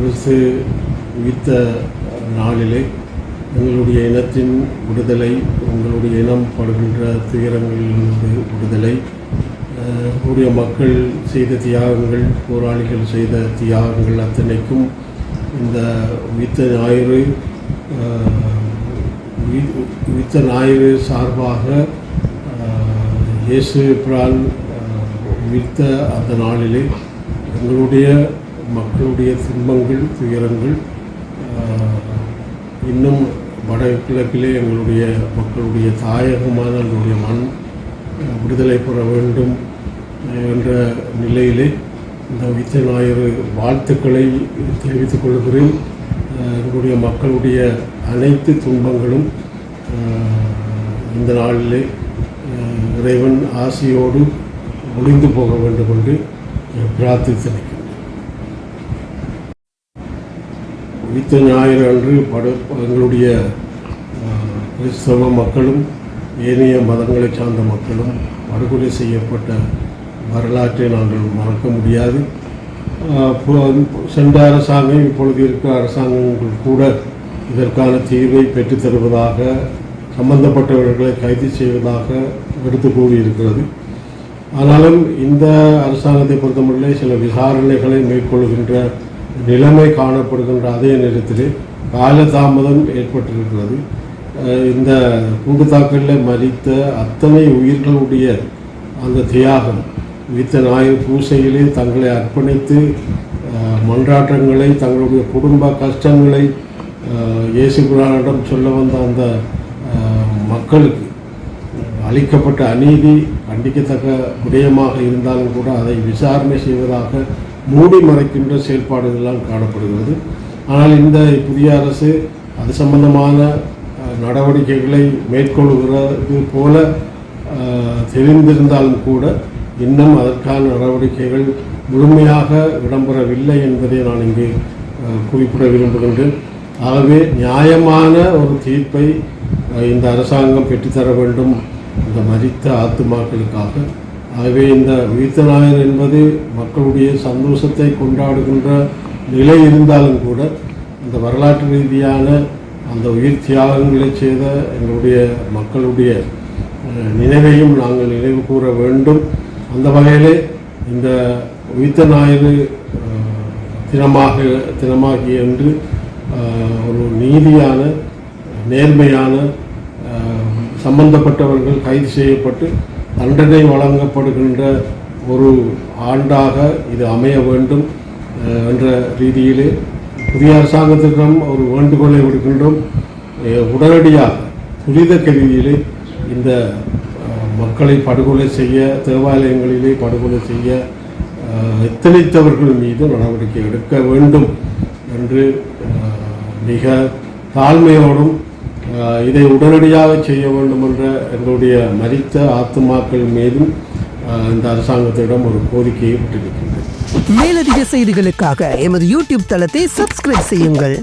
கிறிஸ்து உயிர்த்த நாளிலே எங்களுடைய இனத்தின் விடுதலை, உங்களுடைய இனம் படுகின்ற துயரங்களிலிருந்து விடுதலை, உடைய மக்கள் செய்த தியாகங்கள், போராளிகள் செய்த தியாகங்கள் அத்தனைக்கும் இந்த உயிர்த்த ஞாயிறு சார்பாக இயேசு பிரான் உயிர்த்த அந்த நாளிலே எங்களுடைய மக்களுடைய துன்பங்கள், துயரங்கள், இன்னும் வடகிழக்கிலே எங்களுடைய மக்களுடைய தாயகமான எங்களுடைய மண் விடுதலை பெற வேண்டும் என்ற நிலையிலே இந்த உயிர்த்த ஞாயிறு வாழ்த்துக்களை தெரிவித்துக் கொள்கிறேன். எங்களுடைய மக்களுடைய அனைத்து துன்பங்களும் இந்த நாளிலே இறைவன் ஆசியோடு ஒளிந்து போக வேண்டும் என்று பிரார்த்தித்திருக்கிறேன். உயிர்த்த ஞாயிறு அன்று எங்களுடைய கிறிஸ்தவ மக்களும் ஏனைய மதங்களை சார்ந்த மக்களும் படுகொலை செய்யப்பட்ட வரலாற்றை நாங்கள் மறக்க முடியாது. சென்ற அரசாங்கம், இப்பொழுது இருக்கிற அரசாங்கங்கள் கூட இதற்கான தீர்வை பெற்றுத்தருவதாக, சம்பந்தப்பட்டவர்களை கைது செய்வதாக எடுத்து கூறியிருக்கிறது. ஆனாலும் இந்த அரசாங்கத்தை பொறுத்தமட்டிலே சில விசாரணைகளை மேற்கொள்கின்ற நிலைமை காணப்படுகின்ற அதே நேரத்திலே காலதாமதம் ஏற்பட்டிருக்கிறது. இந்த குண்டுத்தாக்கலில் மரித்த அத்தனை உயிர்களுடைய அந்த தியாகம், உயிர்த்த ஞாயிறு பூசையிலே தங்களை அர்ப்பணித்து மன்றாட்டங்களை, தங்களுடைய குடும்ப கஷ்டங்களை இயேசு பிரானிடம் சொல்ல வந்த அந்த மக்களுக்கு அளிக்கப்பட்ட அநீதி கண்டிக்கத்தக்க விடயமாக இருந்தாலும் கூட அதை விசாரணை செய்வதாக மூடி மறைக்கின்ற செயல்பாடுகள்லாம் காணப்படுகிறது. ஆனால் இந்த புதிய அரசு அது சம்பந்தமான நடவடிக்கைகளை மேற்கொள்கிறது போல தெரிந்திருந்தாலும் கூட இன்னும் அதற்கான நடவடிக்கைகள் முழுமையாக இடம்பெறவில்லை என்பதை நான் இங்கே குறிப்பிட விரும்புகின்றேன். ஆகவே நியாயமான ஒரு தீர்ப்பை இந்த அரசாங்கம் பெற்றுத்தர வேண்டும் இந்த மரித்த ஆத்துமாக்களுக்காக. ஆகவே இந்த உயிர்த்த ஞாயிறு என்பது மக்களுடைய சந்தோஷத்தை கொண்டாடுகின்ற நிலை இருந்தாலும் கூட இந்த வரலாற்று ரீதியான அந்த உயிர் தியாகங்களை செய்த எங்களுடைய மக்களுடைய நினைவையும் நாங்கள் நினைவு கூற வேண்டும். அந்த வகையிலே இந்த உயிர்த்த ஞாயிறு தினமாகிய என்று ஒரு நீதியான, நேர்மையான, சம்பந்தப்பட்டவர்கள் கைது செய்யப்பட்டு தண்டனை வழங்கப்படுகின்ற ஒரு ஆண்டாக இது அமைய வேண்டும் என்ற ரீதியிலே புதிய அரசாங்கத்திற்கும் ஒரு வேண்டுகோளை விடுக்கின்றோம். உடனடியாக துரித கதியிலே இந்த மக்களை படுகொலை செய்ய, தேவாலயங்களிலே படுகொலை செய்ய எத்தனைத்தவர்கள் மீது நடவடிக்கை எடுக்க வேண்டும் என்று மிக தாழ்மையோடும் இதை உடனடியாக செய்ய வேண்டும் என்ற எங்களுடைய மரித்த ஆத்துமாக்கள் மீதும் இந்த அரசாங்கத்திடம் ஒரு கோரிக்கையை விட்டிருக்கின்றேன். மேலதிக செய்திகளுக்காக எமது யூடியூப் தளத்தை சப்ஸ்கிரைப் செய்யுங்கள்.